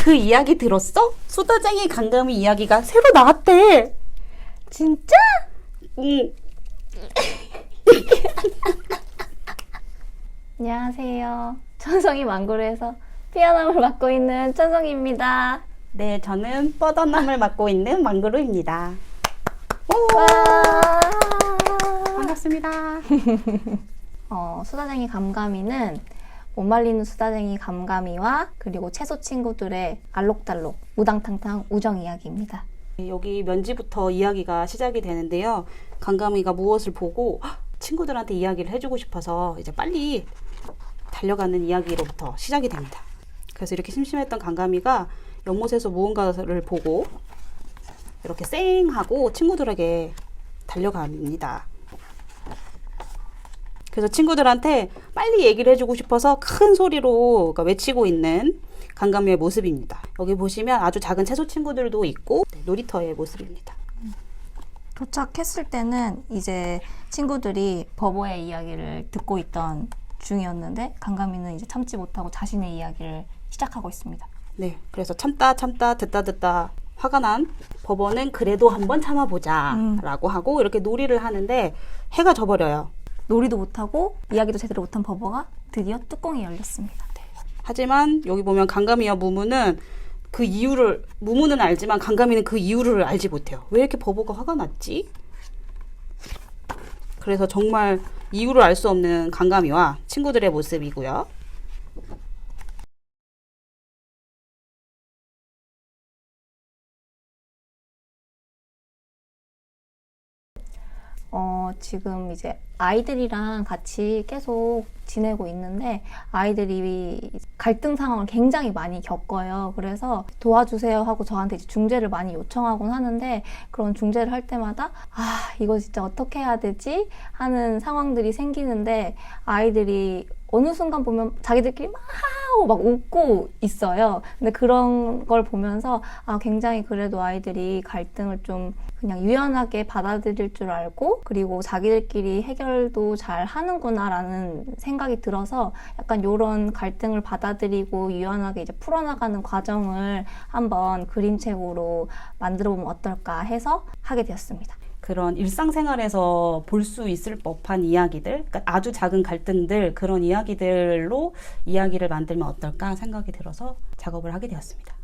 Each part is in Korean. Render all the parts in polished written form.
그 이야기 들었어? 수다쟁이 강감이 이야기가 새로 나왔대. 진짜? 응. 안녕하세요. 천성이 망고르에서 피아노를 맡고 있는 천성입니다. 네, 저는 뻗어남을 맡고 있는 망그루입니다. 와! 반갑습니다. 수다쟁이 감감이는 못 말리는 수다쟁이 감감이와 그리고 채소 친구들의 알록달록 우당탕탕 우정 이야기입니다. 여기 면지부터 이야기가 시작이 되는데요. 강감이가 무엇을 보고 친구들한테 이야기를 해주고 싶어서 이제 빨리 달려가는 이야기로부터 시작이 됩니다. 그래서 이렇게 심심했던 강감이가 연못에서 무언가를 보고 이렇게 쌩 하고 친구들에게 달려갑니다. 그래서 친구들한테 빨리 얘기를 해주고 싶어서 큰 소리로 외치고 있는 강감이의 모습입니다. 여기 보시면 아주 작은 채소 친구들도 있고 놀이터의 모습입니다. 도착했을 때는 이제 친구들이 버버의 이야기를 듣고 있던 중이었는데 강감이는 이제 참지 못하고 자신의 이야기를 시작하고 있습니다. 네, 그래서 참다 듣다 화가 난 버버는 그래도 한번 참아보자 라고 하고 이렇게 놀이를 하는데 해가 져버려요. 놀이도 못하고 이야기도 제대로 못한 버버가 드디어 뚜껑이 열렸습니다. 네. 하지만 여기 보면 강감이와 무무는 그 이유를, 무무는 알지만 강감이는 그 이유를 알지 못해요. 왜 이렇게 버버가 화가 났지? 그래서 정말 이유를 알 수 없는 강감이와 친구들의 모습이고요. 지금 이제 아이들이랑 같이 계속 지내고 있는데 아이들이 갈등 상황을 굉장히 많이 겪어요. 그래서 도와주세요 하고 저한테 이제 중재를 많이 요청하곤 하는데 그런 중재를 할 때마다 이거 진짜 어떻게 해야 되지? 하는 상황들이 생기는데 아이들이 어느 순간 보면 자기들끼리 막 웃고 있어요. 근데 그런 걸 보면서 굉장히 그래도 아이들이 갈등을 좀 그냥 유연하게 받아들일 줄 알고 그리고 자기들끼리 해결도 잘 하는구나라는 생각이 들어서 약간 이런 갈등을 받아들이고 유연하게 이제 풀어나가는 과정을 한번 그림책으로 만들어보면 어떨까 해서 하게 되었습니다. 그런 일상생활에서 볼 수 있을 법한 이야기들, 그러니까 아주 작은 갈등들, 그런 이야기들로 이야기를 만들면 어떨까 생각이 들어서 작업을 하게 되었습니다.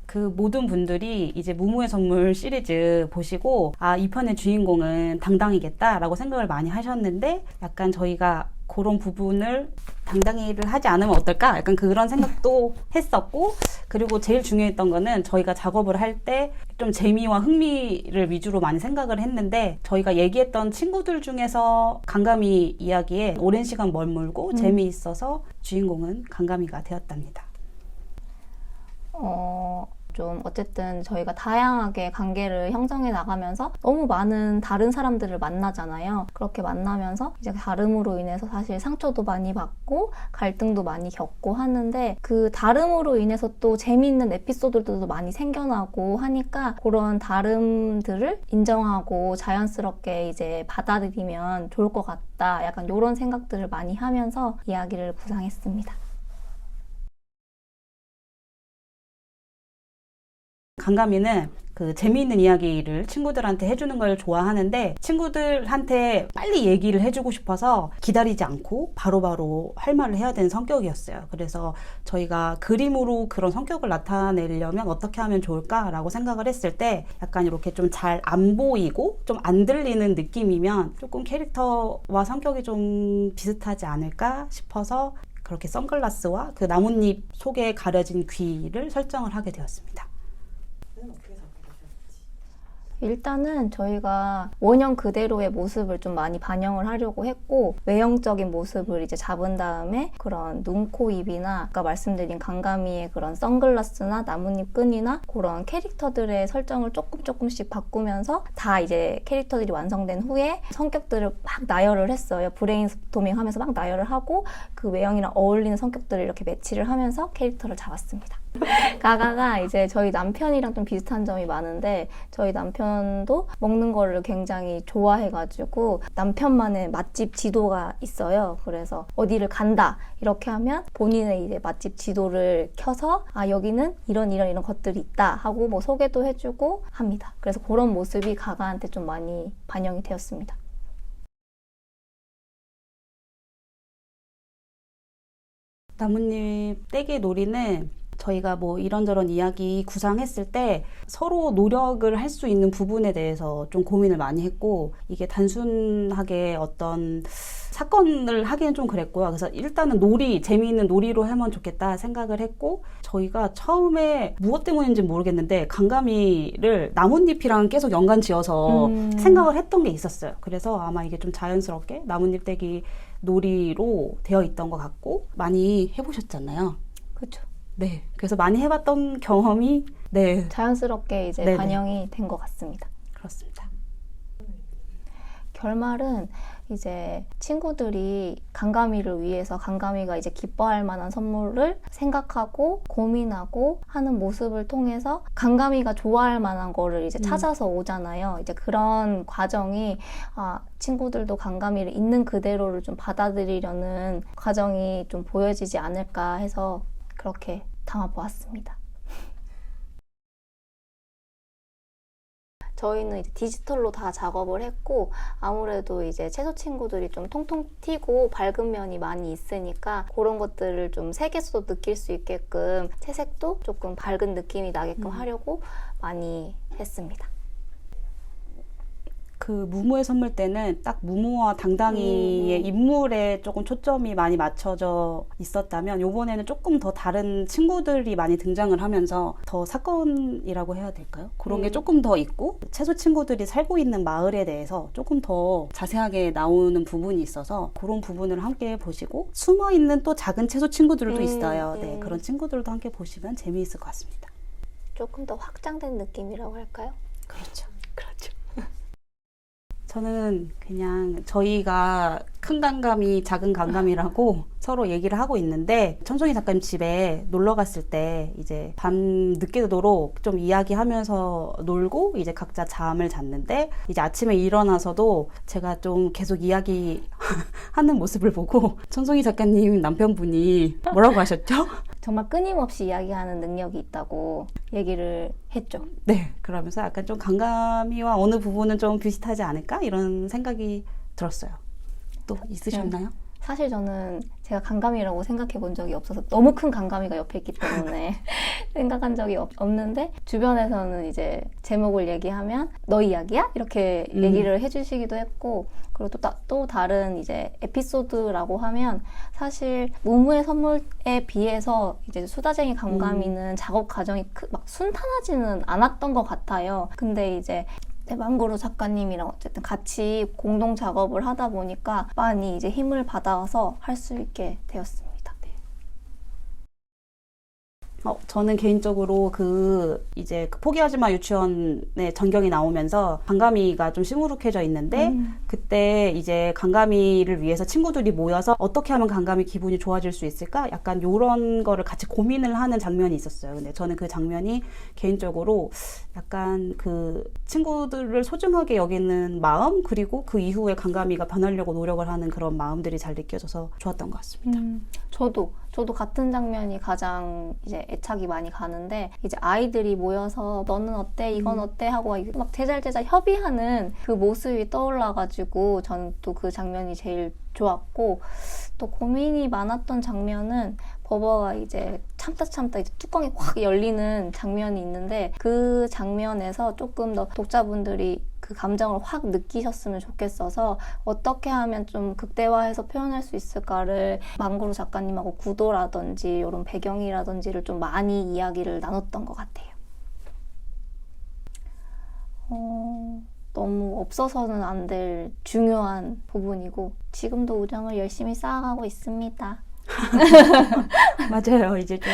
그 모든 분들이 이제 무무의 선물 시리즈 보시고 이 편의 주인공은 당당이겠다라고 생각을 많이 하셨는데 약간 저희가 그런 부분을 당당히를 하지 않으면 어떨까? 약간 그런 생각도 했었고 그리고 제일 중요했던 거는 저희가 작업을 할 때 좀 재미와 흥미를 위주로 많이 생각을 했는데 저희가 얘기했던 친구들 중에서 강감이 이야기에 오랜 시간 머물고 재미있어서 주인공은 강감이가 되었답니다. 좀 어쨌든 저희가 다양하게 관계를 형성해 나가면서 너무 많은 다른 사람들을 만나잖아요. 그렇게 만나면서 이제 다름으로 인해서 사실 상처도 많이 받고 갈등도 많이 겪고 하는데 그 다름으로 인해서 또 재미있는 에피소드들도 많이 생겨나고 하니까 그런 다름들을 인정하고 자연스럽게 이제 받아들이면 좋을 것 같다. 약간 이런 생각들을 많이 하면서 이야기를 구상했습니다. 강감이는 그 재미있는 이야기를 친구들한테 해주는 걸 좋아하는데 친구들한테 빨리 얘기를 해주고 싶어서 기다리지 않고 바로바로 할 말을 해야 되는 성격이었어요. 그래서 저희가 그림으로 그런 성격을 나타내려면 어떻게 하면 좋을까라고 생각을 했을 때 약간 이렇게 좀 잘 안 보이고 좀 안 들리는 느낌이면 조금 캐릭터와 성격이 좀 비슷하지 않을까 싶어서 그렇게 선글라스와 그 나뭇잎 속에 가려진 귀를 설정을 하게 되었습니다. 일단은 저희가 원형 그대로의 모습을 좀 많이 반영을 하려고 했고 외형적인 모습을 이제 잡은 다음에 그런 눈, 코, 입이나 아까 말씀드린 강감이의 그런 선글라스나 나뭇잎 끈이나 그런 캐릭터들의 설정을 조금씩 바꾸면서 다 이제 캐릭터들이 완성된 후에 성격들을 막 나열을 했어요. 브레인스토밍 하면서 막 나열을 하고 그 외형이랑 어울리는 성격들을 이렇게 매치를 하면서 캐릭터를 잡았습니다. 가가가 이제 저희 남편이랑 좀 비슷한 점이 많은데 저희 남편도 먹는 거를 굉장히 좋아해가지고 남편만의 맛집 지도가 있어요. 그래서 어디를 간다 이렇게 하면 본인의 이제 맛집 지도를 켜서 아 여기는 이런 것들이 있다 하고 뭐 소개도 해주고 합니다. 그래서 그런 모습이 가가한테 좀 많이 반영이 되었습니다. 나뭇잎 떼기 놀이는 저희가 뭐 이런저런 이야기 구상했을 때 서로 노력을 할 수 있는 부분에 대해서 좀 고민을 많이 했고, 이게 단순하게 어떤 사건을 하기는 좀 그랬고요. 그래서 일단은 재미있는 놀이로 하면 좋겠다 생각을 했고, 저희가 처음에 무엇 때문인지 모르겠는데 강가미를 나뭇잎이랑 계속 연관 지어서 생각을 했던 게 있었어요. 그래서 아마 이게 좀 자연스럽게 나뭇잎 떼기 놀이로 되어 있던 것 같고, 많이 해보셨잖아요. 그렇죠. 네, 그래서 많이 해봤던 경험이 네, 자연스럽게 이제 네네. 반영이 된 것 같습니다. 그렇습니다. 결말은 이제 친구들이 강가미를 위해서 강가미가 이제 기뻐할 만한 선물을 생각하고 고민하고 하는 모습을 통해서 강가미가 좋아할 만한 거를 이제 찾아서 오잖아요. 이제 그런 과정이 친구들도 강가미를 있는 그대로를 좀 받아들이려는 과정이 좀 보여지지 않을까 해서 그렇게 담아보았습니다. 저희는 이제 디지털로 다 작업을 했고 아무래도 이제 채소 친구들이 좀 통통 튀고 밝은 면이 많이 있으니까 그런 것들을 좀 색에서도 느낄 수 있게끔 채색도 조금 밝은 느낌이 나게끔 하려고 많이 했습니다. 그 무무의 선물 때는 딱 무무와 당당이의 인물에 조금 초점이 많이 맞춰져 있었다면, 요번에는 조금 더 다른 친구들이 많이 등장을 하면서 더 사건이라고 해야 될까요? 그런 게 조금 더 있고, 채소 친구들이 살고 있는 마을에 대해서 조금 더 자세하게 나오는 부분이 있어서 그런 부분을 함께 보시고, 숨어있는 또 작은 채소 친구들도 있어요. 네, 그런 친구들도 함께 보시면 재미있을 것 같습니다. 조금 더 확장된 느낌이라고 할까요? 그렇죠. 저는 그냥 저희가 큰 강감이 작은 강감이라고 서로 얘기를 하고 있는데, 천송이 작가님 집에 놀러 갔을 때 이제 밤 늦게도록 좀 이야기하면서 놀고 이제 각자 잠을 잤는데, 이제 아침에 일어나서도 제가 좀 계속 이야기하는 모습을 보고 천송이 작가님 남편분이 뭐라고 하셨죠? 정말 끊임없이 이야기하는 능력이 있다고 얘기를 했죠. 네, 그러면서 약간 좀 강감이와 어느 부분은 좀 비슷하지 않을까? 이런 생각이 들었어요. 또 있으셨나요? 사실 저는 제가 강감이라고 생각해 본 적이 없어서 너무 큰 강감이가 옆에 있기 때문에 생각한 적이 없는데, 주변에서는 이제 제목을 얘기하면 너 이야기야? 이렇게 얘기를 해주시기도 했고, 그리고 또 다른 이제 에피소드라고 하면 사실 무무의 선물에 비해서 이제 수다쟁이 강감이는 작업 과정이 막 순탄하지는 않았던 것 같아요. 근데 이제 망고로 작가님이랑 어쨌든 같이 공동 작업을 하다 보니까 많이 이제 힘을 받아서 할 수 있게 되었습니다. 저는 개인적으로 이제 포기하지마 유치원의 전경이 나오면서 강가미가 좀 시무룩해져 있는데, 그때 이제 강가미를 위해서 친구들이 모여서 어떻게 하면 강가미 기분이 좋아질 수 있을까? 약간 요런 거를 같이 고민을 하는 장면이 있었어요. 근데 저는 그 장면이 개인적으로 약간 그 친구들을 소중하게 여기는 마음, 그리고 그 이후에 강가미가 변하려고 노력을 하는 그런 마음들이 잘 느껴져서 좋았던 것 같습니다. 저도 같은 장면이 가장 이제 애착이 많이 가는데, 이제 아이들이 모여서 너는 어때? 이건 어때? 하고 막 제잘제잘 협의하는 그 모습이 떠올라가지고 저는 또 그 장면이 제일 좋았고, 또 고민이 많았던 장면은 버버가 이제 참다 이제 뚜껑이 확 열리는 장면이 있는데, 그 장면에서 조금 더 독자분들이 그 감정을 확 느끼셨으면 좋겠어서 어떻게 하면 좀 극대화해서 표현할 수 있을까를 망고로 작가님하고 구도라든지 이런 배경이라든지를 좀 많이 이야기를 나눴던 것 같아요. 너무 없어서는 안 될 중요한 부분이고, 지금도 우정을 열심히 쌓아가고 있습니다. 맞아요. 이제 좀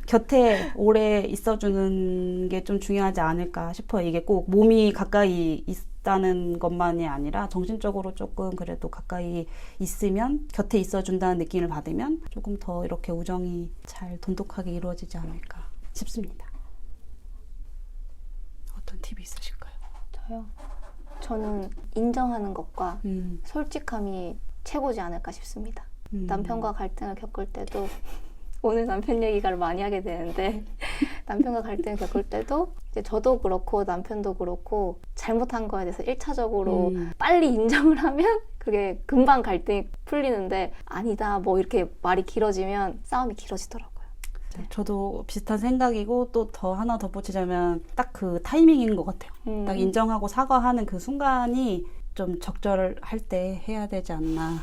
곁에 오래 있어주는 게 좀 중요하지 않을까 싶어요. 이게 꼭 몸이 가까이 있다는 것만이 아니라 정신적으로 조금 그래도 가까이 있으면, 곁에 있어준다는 느낌을 받으면 조금 더 이렇게 우정이 잘 돈독하게 이루어지지 않을까 싶습니다. 어떤 팁이 있으실까요? 저요? 저는 인정하는 것과 음. 솔직함이 최고지 않을까 싶습니다. 음. 남편과 갈등을 겪을 때도 오늘 남편 얘기를 많이 하게 되는데 남편과 갈등을 겪을 때도 이제 저도 그렇고 남편도 그렇고 잘못한 거에 대해서 1차적으로 빨리 인정을 하면 그게 금방 갈등이 풀리는데 아니다 뭐 이렇게 말이 길어지면 싸움이 길어지더라고요. 저도 비슷한 생각이고 또 더 하나 덧붙이자면 딱 그 타이밍인 것 같아요. 딱 인정하고 사과하는 그 순간이 좀 적절할 때 해야 되지 않나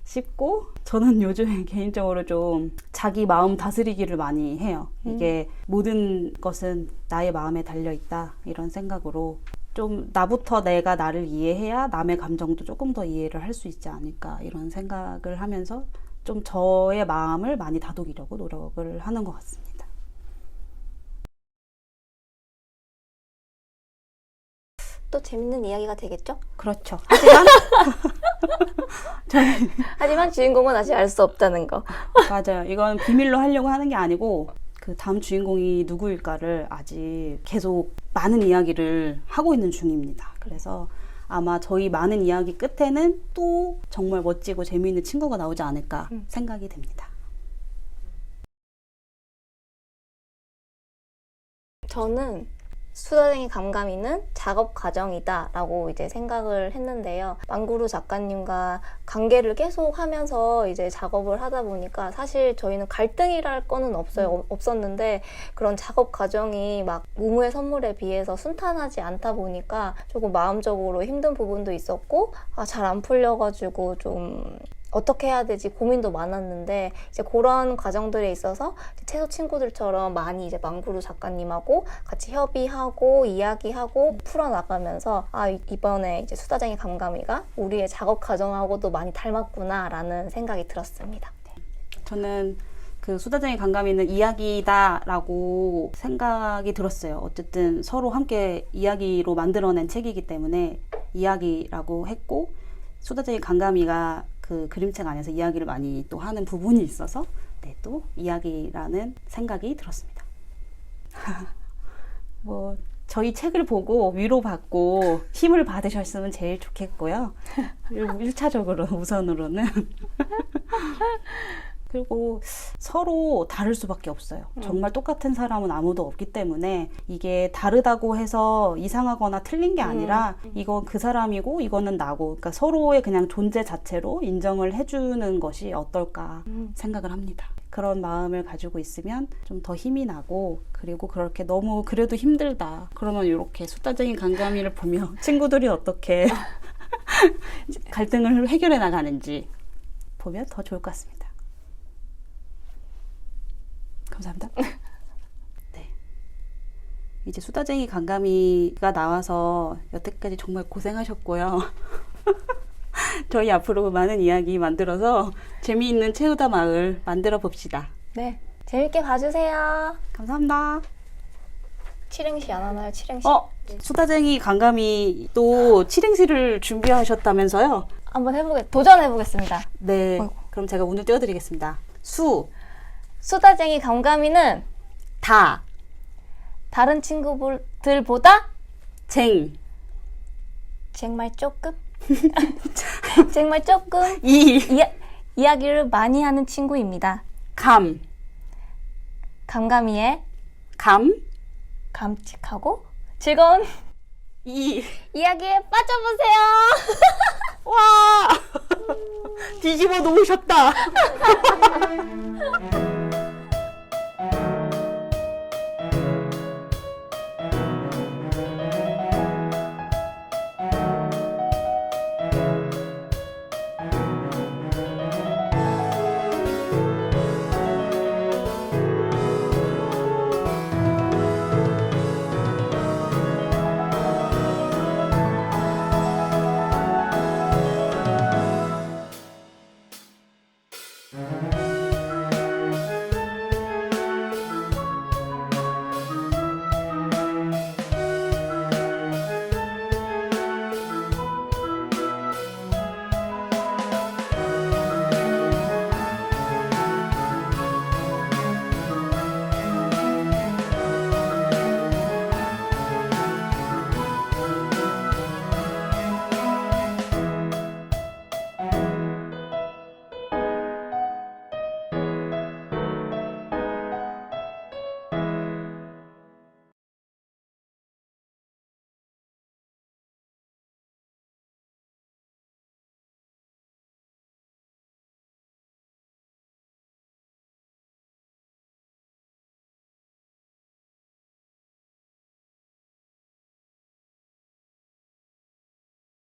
싶고, 저는 요즘에 개인적으로 좀 자기 마음 다스리기를 많이 해요. 이게 모든 것은 나의 마음에 달려있다 이런 생각으로 좀 나부터 내가 나를 이해해야 남의 감정도 조금 더 이해를 할 수 있지 않을까 이런 생각을 하면서 좀 저의 마음을 많이 다독이려고 노력을 하는 것 같습니다. 또 재밌는 이야기가 되겠죠? 그렇죠. 하지만 하지만 주인공은 아직 알 수 없다는 거. 맞아요. 이건 비밀로 하려고 하는 게 아니고 그 다음 주인공이 누구일까를 아직 계속 많은 이야기를 하고 있는 중입니다. 그래서 아마 저희 많은 이야기 끝에는 또 정말 멋지고 재미있는 친구가 나오지 않을까 생각이 됩니다. 저는 수다쟁이 감감이는 작업 과정이다 라고 이제 생각을 했는데요. 망구루 작가님과 관계를 계속 하면서 이제 작업을 하다 보니까 사실 저희는 갈등이랄 거는 없었는데 그런 작업 과정이 막 무무의 선물에 비해서 순탄하지 않다 보니까 조금 마음적으로 힘든 부분도 있었고 잘 안 풀려가지고 좀 어떻게 해야 되지 고민도 많았는데 이제 그런 과정들에 있어서 채소 친구들처럼 많이 이제 망구루 작가님하고 같이 협의하고 이야기하고 풀어나가면서 이번에 이제 수다쟁이 감감이가 우리의 작업 과정하고도 많이 닮았구나라는 생각이 들었습니다. 저는 그 수다쟁이 감감이는 이야기다라고 생각이 들었어요. 어쨌든 서로 함께 이야기로 만들어낸 책이기 때문에 이야기라고 했고, 수다쟁이 감감이가 그 그림책 안에서 이야기를 많이 또 하는 부분이 있어서 네, 또 이야기라는 생각이 들었습니다. 뭐 저희 책을 보고 위로받고 힘을 받으셨으면 제일 좋겠고요. 1차적으로 우선으로는 그리고 서로 다를 수밖에 없어요. 정말 똑같은 사람은 아무도 없기 때문에 이게 다르다고 해서 이상하거나 틀린 게 아니라 이건 그 사람이고 이거는 나고, 그러니까 서로의 그냥 존재 자체로 인정을 해주는 것이 어떨까 생각을 합니다. 그런 마음을 가지고 있으면 좀 더 힘이 나고, 그리고 그렇게 너무 그래도 힘들다 그러면 이렇게 수다쟁이 감감이를 보며 친구들이 어떻게 갈등을 해결해 나가는지 보면 더 좋을 것 같습니다. 감사합니다. 네. 이제 수다쟁이 감감이가 나와서 여태까지 정말 고생하셨고요. 저희 앞으로 많은 이야기 만들어서 재미있는 채우다 마을 만들어 봅시다. 네, 재밌게 봐주세요. 감사합니다. 칠행시 안 하나요? 칠행시? 수다쟁이 감감이 또 칠행시를 준비하셨다면서요? 한번 도전해보겠습니다. 네, 그럼 제가 오늘 띄워드리겠습니다. 수다쟁이 감감이는 다른 친구들보다 정말 조금 정말 조금 이야기를 많이 하는 친구입니다. 감감이의 감칙하고 즐거운 이야기에 빠져보세요. 와, 뒤집어 놓으셨다.